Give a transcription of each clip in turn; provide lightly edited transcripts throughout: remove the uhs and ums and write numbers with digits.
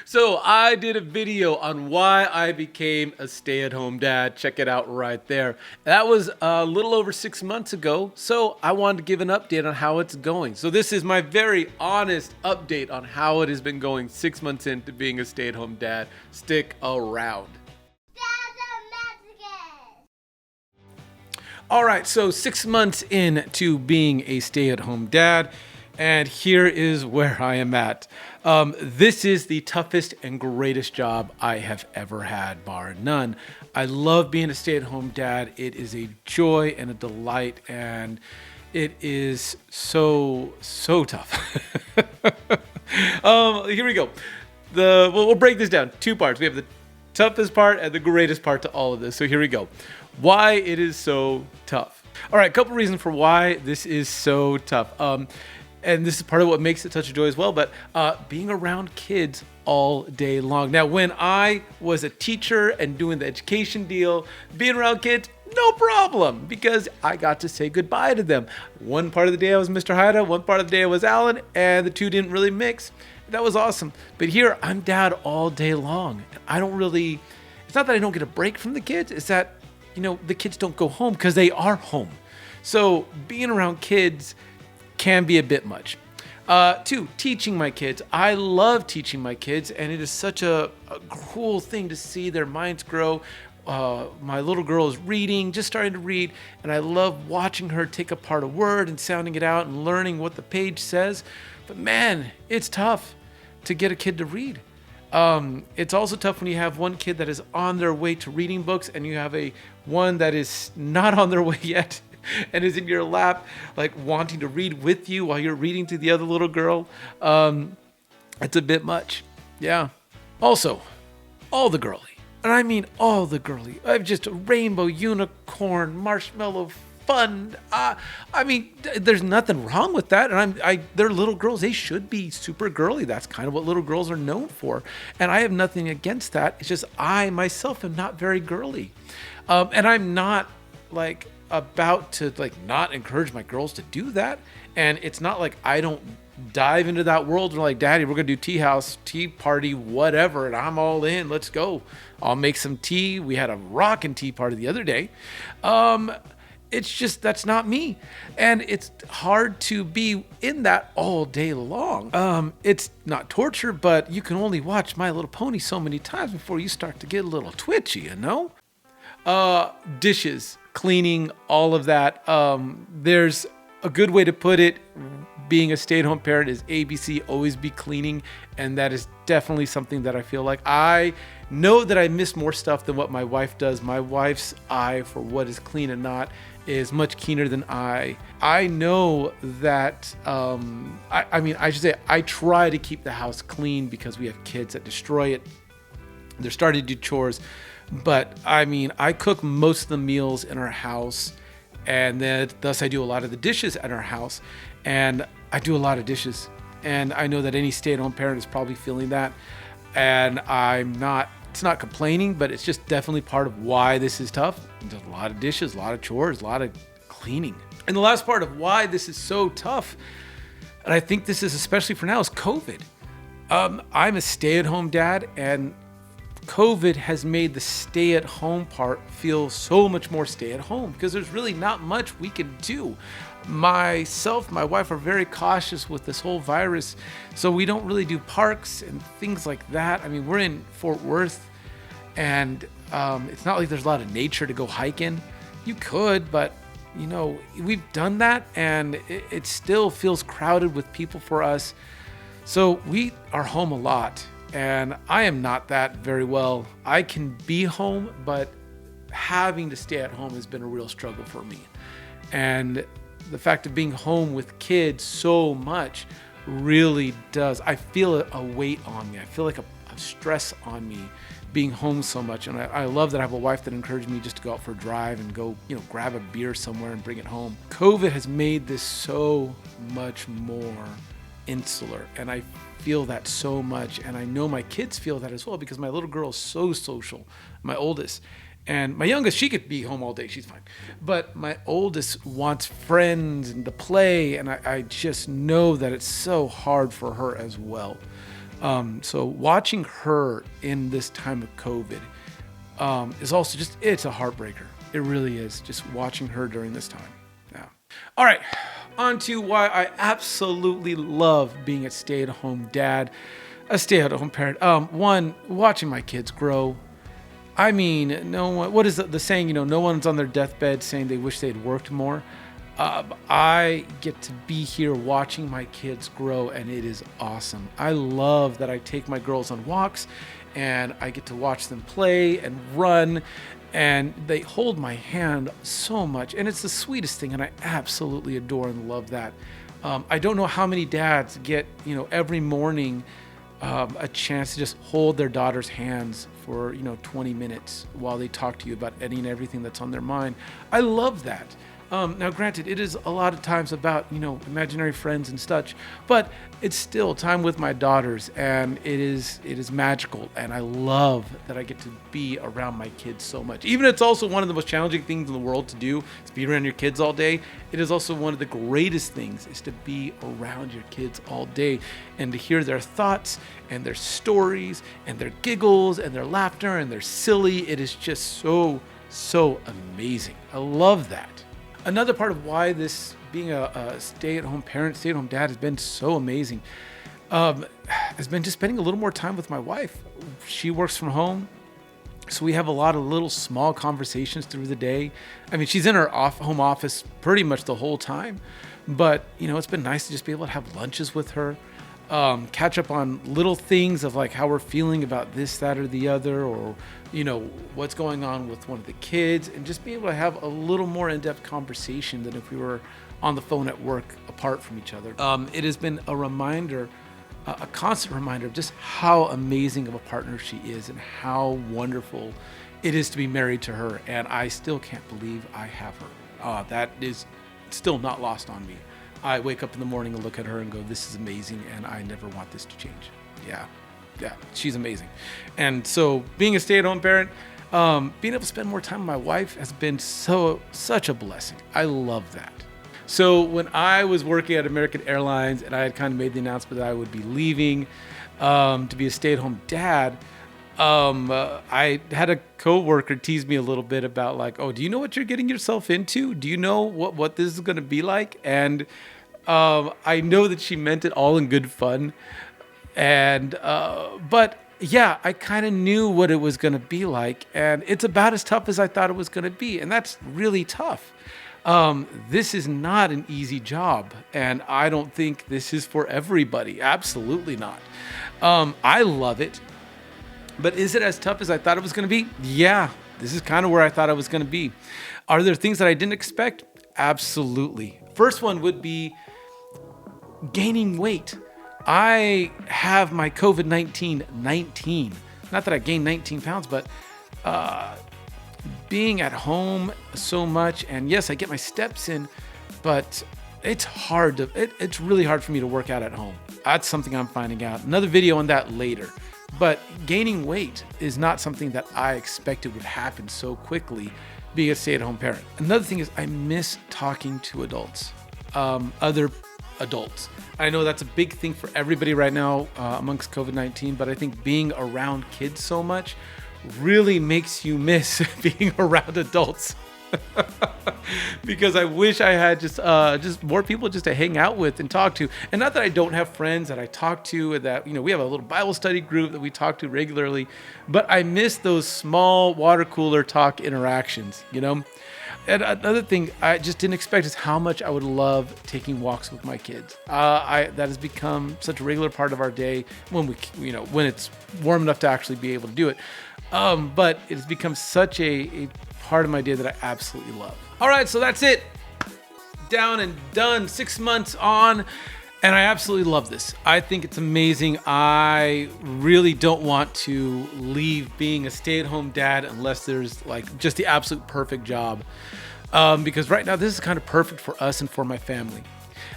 So I did a video on why I became a stay-at-home dad. Check it out right there. That was a little over 6 months ago. So I wanted to give an update on how it's going. So this is my very honest update on how it has been going 6 months into being a stay-at-home dad. Stick around. All right, so 6 months into being a stay-at-home dad, and here is where I am at. This is the toughest and greatest job I have ever had, bar none. I love being a stay-at-home dad. It is a joy and a delight, and it is so tough. Here we go. We'll break this down. Two parts. We have the toughest part and the greatest part to all of this. So here we go. Why it is so tough. All right, a couple reasons for why this is so tough. And this is part of what makes it such a joy as well, but being around kids all day long. Now, when I was a teacher and doing the education deal, being around kids, no problem, because I got to say goodbye to them. One part of the day I was Mr. Haida, one part of the day I was Alan, and the two didn't really mix. That was awesome. But here, I'm dad all day long. I don't really, it's not that I don't get a break from the kids, it's that, the kids don't go home because they are home. So being around kids can be a bit much. Two, teaching my kids. I love teaching my kids, and it is such a cool thing to see their minds grow. My little girl is reading, just starting to read, and I love watching her take apart a word and sounding it out and learning what the page says. But man, it's tough to get a kid to read. It's also tough when you have one kid that is on their way to reading books and you have one that is not on their way yet and is in your lap, like wanting to read with you while you're reading to the other little girl. It's a bit much. Yeah. Also, all the girly. And I mean all the girly. I have just a rainbow, unicorn, marshmallow, fun. There's nothing wrong with that. And they're little girls. They should be super girly. That's kind of what little girls are known for. And I have nothing against that. It's just I myself am not very girly. And I'm not about to not encourage my girls to do that. And it's not like I don't dive into that world and like, Daddy, we're gonna do tea house, tea party, whatever, and I'm all in. Let's go. I'll make some tea. We had a rockin' tea party the other day. It's just, that's not me. And it's hard to be in that all day long. It's not torture, but you can only watch My Little Pony so many times before you start to get a little twitchy, Dishes, cleaning, all of that. There's a good way to put it. Being a stay-at-home parent is ABC, always be cleaning. And that is definitely something that I feel like I know that I miss more stuff than what my wife does. My wife's eye for what is clean and not is much keener than I know that, I should say I try to keep the house clean because we have kids that destroy it. They're starting to do chores. But I cook most of the meals in our house, and then thus I do a lot of the dishes at our house, and I do a lot of dishes. And I know that any stay-at-home parent is probably feeling that. And it's not complaining, but it's just definitely part of why this is tough. There's a lot of dishes, a lot of chores, a lot of cleaning. And the last part of why this is so tough, and I think this is especially for now, is COVID. I'm a stay-at-home dad, and COVID has made the stay-at-home part feel so much more stay-at-home because there's really not much we can do. Myself, my wife are very cautious with this whole virus, so we don't really do parks and things like that. We're in Fort Worth, and it's not like there's a lot of nature to go hiking. You could, but we've done that, and it still feels crowded with people for us. So we are home a lot. And I am not that very well. I can be home, but having to stay at home has been a real struggle for me. And the fact of being home with kids so much really does. I feel a weight on me. I feel like a stress on me being home so much. And I love that I have a wife that encouraged me just to go out for a drive and go, grab a beer somewhere and bring it home. COVID has made this so much more insular, and I feel that so much, and I know my kids feel that as well because my little girl is so social, my oldest, and my youngest, she could be home all day, she's fine, but my oldest wants friends and to play, and I just know that it's so hard for her as well. So watching her in this time of COVID is also just, it's a heartbreaker. It really is, just watching her during this time. Yeah. All right, on to why I absolutely love being a stay-at-home dad, a stay-at-home parent. One, watching my kids grow. I mean, no one, what is the saying, no one's on their deathbed saying they wish they'd worked more. I get to be here watching my kids grow, and it is awesome. I love that I take my girls on walks and I get to watch them play and run, and they hold my hand so much, and it's the sweetest thing, and I absolutely adore and love that. I don't know how many dads get, every morning a chance to just hold their daughter's hands for 20 minutes while they talk to you about any and everything that's on their mind. I love that. Now, granted, it is a lot of times about, imaginary friends and such, but it's still time with my daughters, and it is magical, and I love that I get to be around my kids so much. Even it's also one of the most challenging things in the world to do, is be around your kids all day. It is also one of the greatest things, is to be around your kids all day and to hear their thoughts and their stories and their giggles and their laughter and their silly. It is just so amazing. I love that. Another part of why this being a stay-at-home parent, stay-at-home dad has been so amazing has been just spending a little more time with my wife. She works from home, so we have a lot of little small conversations through the day. I mean, she's in her home office pretty much the whole time, but it's been nice to just be able to have lunches with her, catch up on little things of like how we're feeling about this, that, or the other, or what's going on with one of the kids, and just be able to have a little more in-depth conversation than if we were on the phone at work apart from each other. It has been a reminder, a constant reminder of just how amazing of a partner she is and how wonderful it is to be married to her. And I still can't believe I have her. That is still not lost on me. I wake up in the morning and look at her and go, this is amazing, and I never want this to change. Yeah, she's amazing. And so being a stay-at-home parent, being able to spend more time with my wife has been such a blessing. I love that. So when I was working at American Airlines and I had kind of made the announcement that I would be leaving to be a stay-at-home dad, I had a coworker tease me a little bit about like, oh, do you know what you're getting yourself into? Do you know what this is going to be like? And I know that she meant it all in good fun. And but yeah, I kind of knew what it was going to be like, and it's about as tough as I thought it was going to be, and that's really tough. This is not an easy job, and I don't think this is for everybody. Absolutely not. I love it. But is it as tough as I thought it was going to be? Yeah, this is kind of where I thought I was going to be. Are there things that I didn't expect? Absolutely. First one would be gaining weight. I have my COVID-19. Not that I gained 19 pounds, but being at home so much, and yes, I get my steps in, but it's really hard for me to work out at home. That's something I'm finding out. Another video on that later. But gaining weight is not something that I expected would happen so quickly being a stay-at-home parent. Another thing is I miss talking to adults, other adults. I know that's a big thing for everybody right now amongst COVID-19, but I think being around kids so much really makes you miss being around adults. Because I wish I had just more people just to hang out with and talk to. And not that I don't have friends that I talk to, and that we have a little Bible study group that we talk to regularly, but I miss those small water cooler talk interactions, And another thing I just didn't expect is how much I would love taking walks with my kids. That has become such a regular part of our day when when it's warm enough to actually be able to do it. But it has become such a part of my day that I absolutely love. All right, so that's it. Down and done, 6 months on, and I absolutely love this. I think it's amazing. I really don't want to leave being a stay-at-home dad unless there's like just the absolute perfect job. Because right now this is kind of perfect for us and for my family.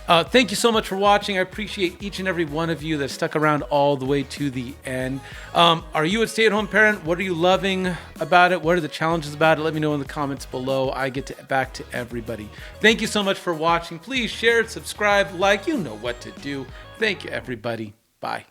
Thank you so much for watching. I appreciate each and every one of you that stuck around all the way to the end. Are you a stay-at-home parent? What are you loving about it? What are the challenges about it? Let me know in the comments below. I get back to everybody. Thank you so much for watching. Please share, subscribe, like, you know what to do. Thank you, everybody. Bye.